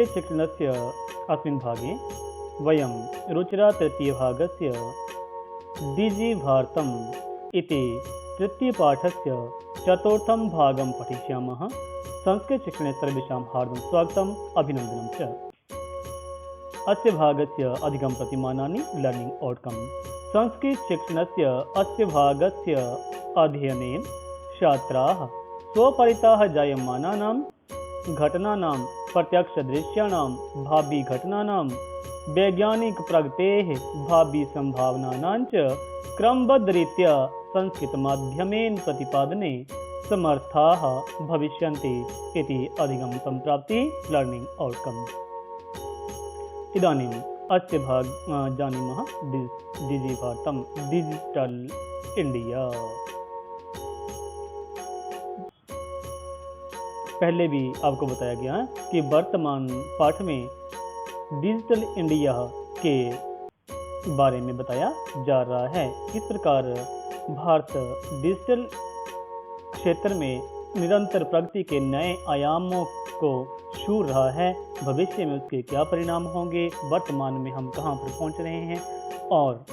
संस्कृतशिक्षणस्य अस्मिन् भागे वयं रुचिरा तृतीयभागस्य डिजिभारतम् इति तृतीयपाठस्य चतुर्थं भागं पठिष्यामः। संस्कृतशिक्षणे सर्वेषां हार्दं स्वागतम् अभिनन्दनं च। अस्य भागस्य अधिकं प्रतिमानानि लर्निङ्ग् औट्कम्। संस्कृतशिक्षणस्य अस्य भागस्य अध्ययनेन छात्राः स्वपरितः जायमानानां घटनानां प्रत्यक्षदृश्याणां भावी घटनानां वैज्ञानिकप्रगतेः भावी सम्भावनानां च क्रमबद्धरीत्या संस्कृतमाध्यमेन प्रतिपादने समर्थाः भविष्यन्ति इति अधिगम सम्प्राप्ति लर्निङ्ग् औट्कम्। इदानीम् अस्य जानीमः डिजिभारतं डिजिटल इंडिया। पहले भी आपको बताया गया है कि वर्तमान पाठ में डिजिटल इंडिया के बारे में बताया जा रहा है। किस प्रकार भारत डिजिटल क्षेत्र में निरंतर प्रगति के नए आयामों को छू रहा है, भविष्य में उसके क्या परिणाम होंगे, वर्तमान में हम कहाँ पर पहुँच रहे हैं और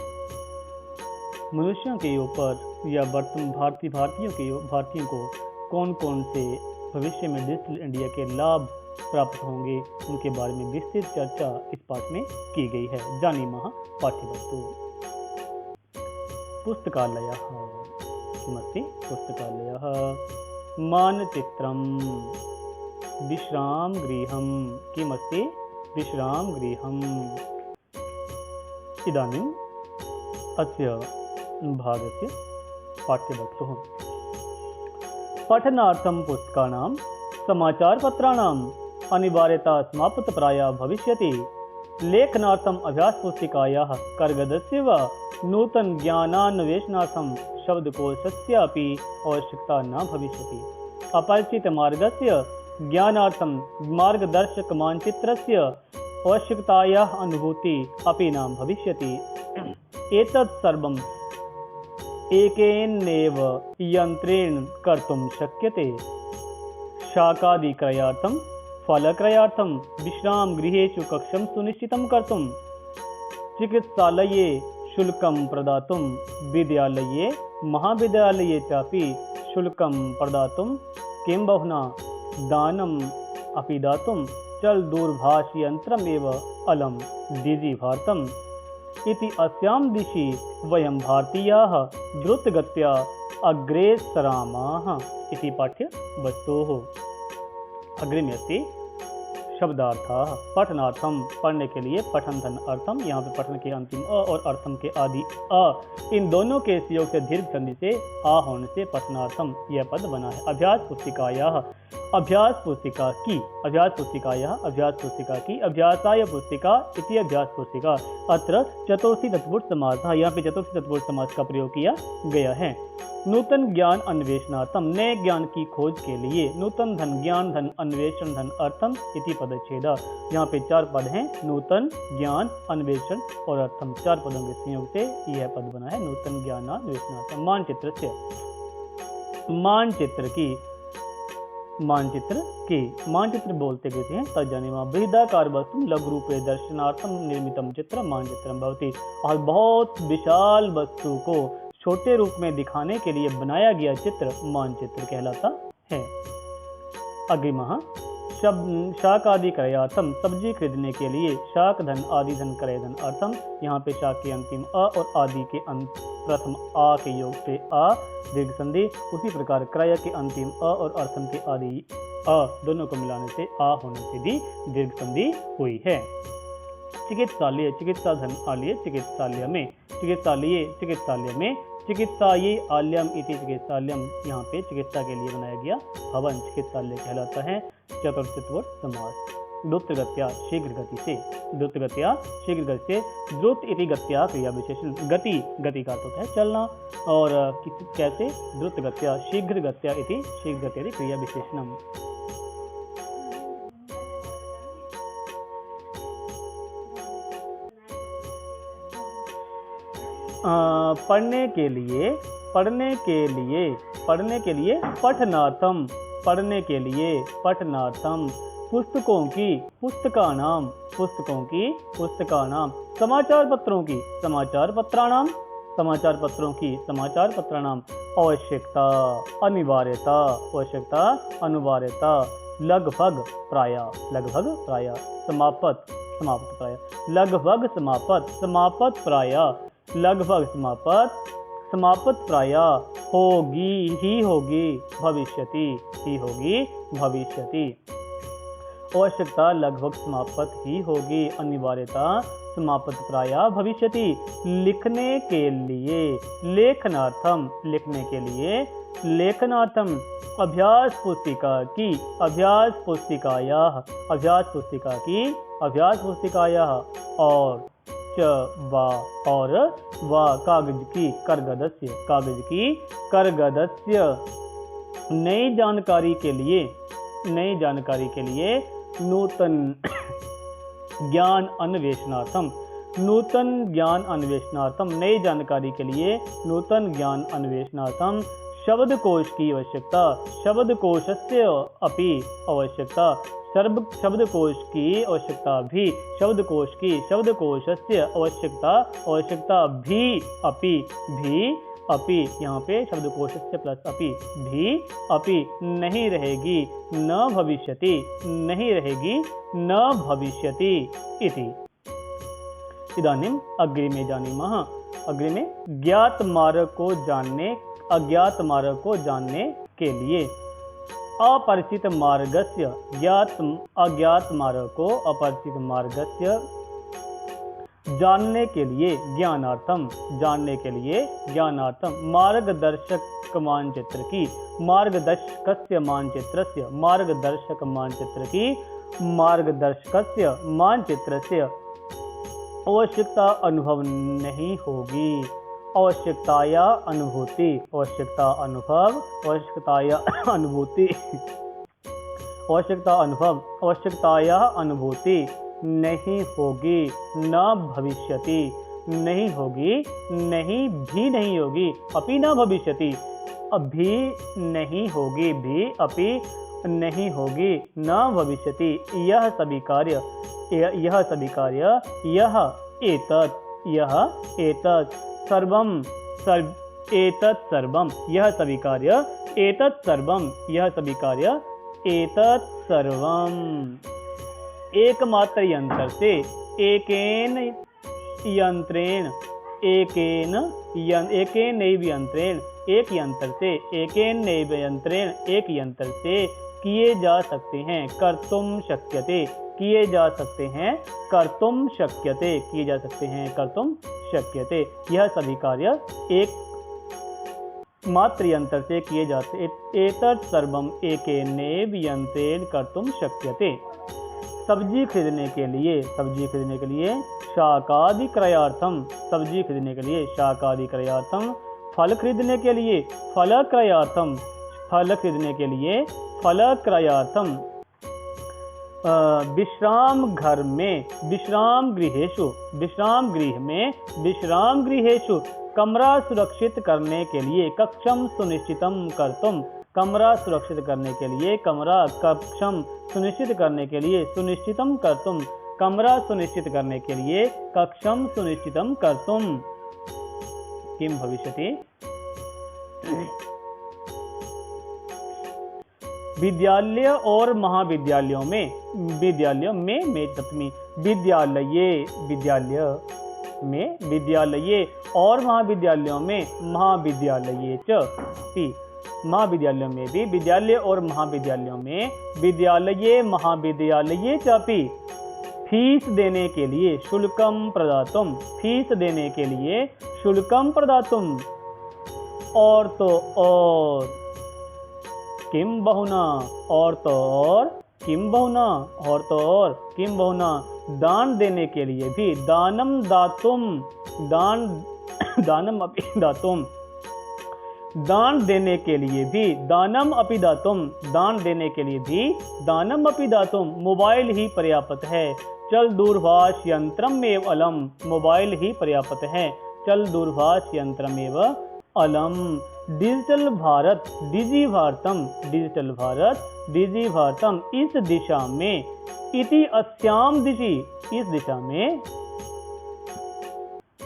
मनुष्यों के ऊपर या भारतीयों को कौन कौन से भविष्य में डिजिटल इंडिया के लाभ प्राप्त होंगे, उनके बारे में विस्तृत चर्चा इस पाठ में की गई है। जानीमः पाठ्यवस्तु। पुस्तकालयः किमस्ति? पुस्तकालयः मानचित्रं विश्रामगृहं किमस्ति? विश्रामगृहम्। इदानीम् अस्य भागस्य पाठ्यवस्तुः। पठनार्थं पुस्तकानां समाचारपत्राणाम् अनिवार्यता समाप्तप्राया भविष्यति। लेखनार्थम् अभ्यासपुस्तिकायाः कर्गदस्य वा नूतनज्ञानान्वेषणार्थं शब्दकोशस्यापि आवश्यकता न भविष्यति। अपरिचितमार्गस्य ज्ञानार्थं मार्गदर्शकमानचित्रस्य आवश्यकतायाः अनुभूतिः अपि न भविष्यति। एतत् सर्वम् एकेनैव यन्त्रेण कर्तुं शक्यते। शाकादिक्रयार्थं फलक्रयार्थं विश्रामगृहेषु कक्षं सुनिश्चितं कर्तुं, चिकित्सालये शुल्कं प्रदातुं, विद्यालये महाविद्यालये चापि शुल्कं प्रदातुं, किं बहुना दानम् अपि दातुं चलदूरभाषयन्त्रमेव अलं डिजिभारतम् इति अस्यां दिशि वयं भारतीयाः द्रुतगत्या अग्रे सरामः इति पाठ्यवस्तोः। अग्रे में अस्ति शब्दार्थाः। पठनार्थं पढ़ने के लिए पठन धन अर्थम। यहाँ पे पठन के अंतिम अ और अर्थम के आदि अ, इन दोनों के सहयोग से दीर्घ संधि से आ होने से पठनार्थम यह पद बना है। अभ्यास पुस्तिकायाः अभ्यास पुस्तिका की, अभ्यास पुस्तिकायाः अभ्यास पुस्तिका की, अभ्यासाय पुस्तिका इति अभ्यास पुस्तिका। अत्र चतुर्थी तत्पुरुष समास, यहाँ पे चतुर्थी तत्पुरुष समास का प्रयोग किया गया है। नूतन ज्ञान अन्वेषणार्थम, नए ज्ञान की खोज के लिए। नूतन धन ज्ञान धन अन्वेषण धन अर्थम इति पदच्छेदा। यहाँ पे चार पद हैं, नूतन ज्ञान अन्वेषण और अर्थम। चार पदों के संयोग से यह पद बना है नूतन ज्ञान अन्वेषणार्थम। मानचित्र से, मानचित्र की, मानचित्र की, मानचित्र बोलते कहते हैं तज्जानीमा बृहदाकार वस्तु लघु रूपे दर्शनार्थम निर्मितम चित्र मानचित्रम भवति। और बहुत विशाल वस्तु को छोटे रूप में दिखाने के लिए बनाया गया चित्र मानचित्र कहलाता है। अग्रिमः शाक आदि क्रयार्थम, सब्जी खरीदने के लिए। शाक धन आदि धन क्रय धन अर्थम। यहाँ पे शाक के अंतिम अ और आदि के प्रथम आ के योग से आ दीर्घ संधि। उसी प्रकार क्रय के अंतिम अ और अर्थम के आदि अ दोनों को मिलाने से आ होने से भी दीर्घ संधि हुई है। चिकित्सालय, चिकित्सा धन आलय चिकित्सालय में, चिकित्सालय चिकित्सालय में, चिकित्साये आल्यम इति चिकित्सालयम। यहाँ पे चिकित्सा के लिए बनाया गया भवन चिकित्सालय कहलाता है। चतुर्थी समास। द्रुतगत्या शीघ्र गति से, द्रुतगत्या शीघ्र गति से। द्रुत इति गत्या क्रिया विशेषण। गति, गति का अर्थ होता है चलना और कैसे? द्रुतगत्या शीघ्र गत्या इति शीघ्र गति इति क्रिया विशेषणम। पढ़ने के लिए, पढ़ने के लिए, पढ़ने के लिए पठनार्थम, पढ़ने के लिए पठनार्थम। पुस्तकों की, पुस्तकानाम, पुस्तकों की, पुस्तकानाम, समाचार पत्रों की, समाचार पत्राणाम, समाचार पत्रों की, समाचार पत्राणाम, आवश्यकता, अनिवार्यता, आवश्यकता, अनिवार्यता, लगभग, प्राय, लगभग, प्राय, समापत, समाप्त, प्राय, लगभग, समापत, समापत, प्राय, लगभग, समापत, समापत, प्राय, होगी, ही होगी, भविष्यति, ही होगी, भविष्यति, आवश्यकता लगभग समाप्त ही होगी, अनिवार्यता समाप्त प्राय भविष्यति, लिखने के लिए, लेखनार्थम, लिखने के लिए, लेखनार्थम, अभ्यास पुस्तिका की, अभ्यास पुस्तिकायाः, अभ्यास पुस्तिका की, अभ्यास पुस्तिकायाः, और च वा, और वा, कागज की, करगदस्य, कागज की, करगदस्य, नई जानकारी के लिए, नई जानकारी के लिए, नूतन ज्ञान अन्वेषणार्थम, नूतन ज्ञान अन्वेषणार्थम, नई जानकारी के लिए, नूतन ज्ञान अन्वेषणार्थम, शब्दकोश की आवश्यकता, शब्दकोशस्य अपि आवश्यकता, शब्दकोश की आवश्यकता भी, शब्दकोश की, शब्दकोशस्य आवश्यकता, आवश्यकता भी, अपि, भी, अपि, यहाँ पे शब्दकोशस्य प्लस अपि, भी, अपि, नहीं रहेगी, न भविष्यति, नहीं रहेगी, न भविष्यति इति। इदानीम् अग्रिमे जानीमः, अग्रिमे ज्ञात मार्ग को जानने, अज्ञात मार्ग को जानने के लिए, अपरिचित मार्गस्य, ज्ञात अज्ञात मार्ग को अपरिचित मार्गस्य जानने के लिए, ज्ञानार्थम, जानने के लिए, ज्ञानार्थम, मार्गदर्शक मानचित्र की, मार्गदर्शकस्य मानचित्रस्य, मार्गदर्शक मानचित्र की, मार्गदर्शकस्य मानचित्रस्य आवश्यकता अनुभव नहीं होगी, आवश्यकताया अनुभूति, आवश्यकता अनुभव, आवश्यकताया अनुभूति, आवश्यकता अनुभव, आवश्यकताया अनुभूति नहीं होगी, न भविष्यति, नहीं होगी, नहीं भी नहीं होगी, अपि न भविष्यति, अभी नहीं होगी, भी, अपि नहीं होगी, न भविष्यति, यह सभी कार्य, यह सभी कार्य, यह एतत्, यह एतत्, सर्वम, एतत् सर्वम, यह सभी कार्य, एतत् सर्वम, यह सभी कार्य, एतत् सर्वम, एकमात्र यंत्र से, एकेन यंत्रेण, एकेन नैव यंत्रेण, एक यंत्र से, एकेन नैव यंत्रेण, एक यंत्र से किए जा सकते हैं, कर्तुम शक्यते, किए जा सकते हैं, कर्तुम शक्यते, किए जा सकते हैं, कर्तुम शक्यते, यह सभी कार्य एक मात्र यंत्र से किए जाते, एतत् सर्वम एकेनैव यंत्रेण कर्तुम शक्यते। सब्जी खरीदने के लिए, सब्जी खरीदने के लिए, शाकादि क्रयार्थम, सब्जी खरीदने के लिए, शाकादि क्रयार्थम, फल खरीदने के लिए, फल क्रयार्थम, फल खरीदने के लिए, फल क्रयार्थम, विश्राम घर में, विश्राम गृहेषु, विश्राम गृह में, विश्राम गृहेषु, कमरा सुरक्षित करने के लिए, कक्षम सुनिश्चितम कर्तुम, कमरा सुरक्षित करने के लिए, कमरा, कक्षम सुनिश्चित करने के लिए, सुनिश्चितम कर्तुम, कमरा सुनिश्चित करने के लिए, कक्षम सुनिश्चितम कर्तुम, किम भविष्यति, विद्यालय और महाविद्यालयों में, विद्यालयों में सप्तमी, विद्यालये, विद्यालय में, विद्यालये और महाविद्यालयों में, महाविद्यालये च, महाविद्यालयों में भी, विद्यालय और महाविद्यालयों में, विद्यालये महाविद्यालये चापि, फीस देने के लिए, शुल्कम प्रदातुम, फीस देने के लिए, शुल्कम प्रदातुम, और तो और, किम बहुना, और तो और, किम बहुना, और तो और, किम बहुना, दान देने के लिए भी, दानम दातुम, दान, दानम अपि दातुम, दान देने के लिए भी, दानम अपि दातुम, दान देने के लिए भी, दानम अपि दातुम, मोबाइल ही पर्याप्त है, चल दूरभाष यंत्रमेव अलम, मोबाइल ही पर्याप्त है, चल दूरभाष यंत्रमेव अलम, डिजिटल भारत डिजी भारतम, डिजिटल भारत डिजी भारतम, इस दिशा में, इति अस्याम दिशि, इस दिशा में,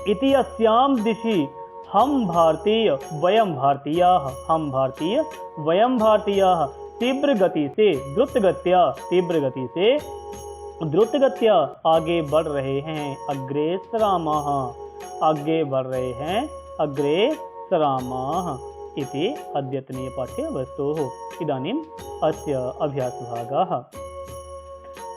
इति अस्याम दिशि, हम भारतीय वयम भारतीयाः, हम भारतीय वयम भारतीयाः, तीव्र गति से द्रुत गत्या, तीव्र गति से द्रुत गत्या आगे बढ़ रहे हैं, अग्रेसरामः, आगे बढ़ रहे हैं, अग्रेसरामः इति अद्यतनीय पाठ्यवस्तुः। इदानीम् अस्य अभ्यासभागः।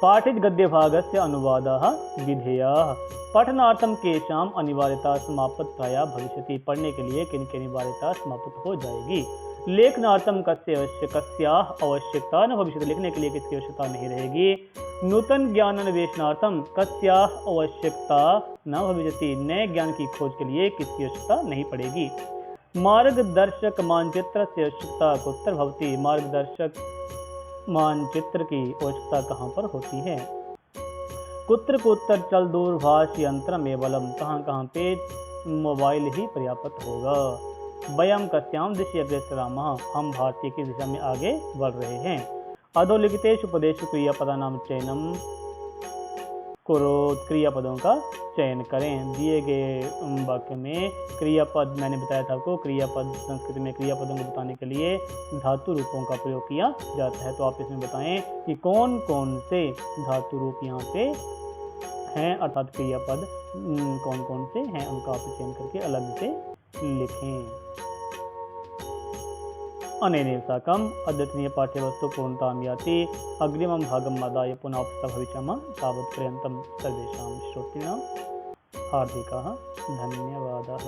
पाठित गद्यभागस्य अनुवादः विधेयः। पठनार्थं केषाम् अनिवार्यता समाप्तया भविष्यति, पढ़ने के लिए किन की अनिवार्यता समाप्त हो जाएगी। लेखनार्थं कस्याः आवश्यकता न भविष्यति, लिखने के लिए किसकी आवश्यकता नहीं रहेगी। नूतन ज्ञान अन्वेषणार्थं कस्याः आवश्यकता न भविष्यति, नए ज्ञान की खोज के लिए किसकी आवश्यकता नहीं पड़ेगी। मार्गदर्शक मानचित्र से आवश्यकता कुत्र भवति, मार्गदर्शक मानचित्र की आवश्यकता कहाँ पर होती है। कुत्र कुत्र चल दूरभाष यंत्र में बलम, कहाँ कहाँ पे मोबाइल ही पर्याप्त होगा। वयम कस्याम दिशि अग्रेसरामः, हम भारतीय की दिशा में आगे बढ़ रहे हैं। अधोलिखितेषु पदेषु क्रियापदानां चयनम करो, क्रियापदों का चयन करें। दिए गए वाक्य में क्रियापद, मैंने बताया था आपको, क्रियापद संस्कृत में क्रियापदों को बताने के लिए धातु रूपों का प्रयोग किया जाता है। तो आप इसमें बताएं कि कौन कौन से धातु रूप यहाँ पे हैं, अर्थात क्रियापद कौन कौन से हैं, उनका आप चयन करके अलग से लिखें। अनेन साकम् अद्यतनीय पाठ्यवस्तु पूर्णतां याति। अग्रिमं भागम् आदाय पुनः उपस्थापयामः। तावत्पर्यन्तं सर्वेषां श्रोतॄणां हार्दिकः धन्यवादः।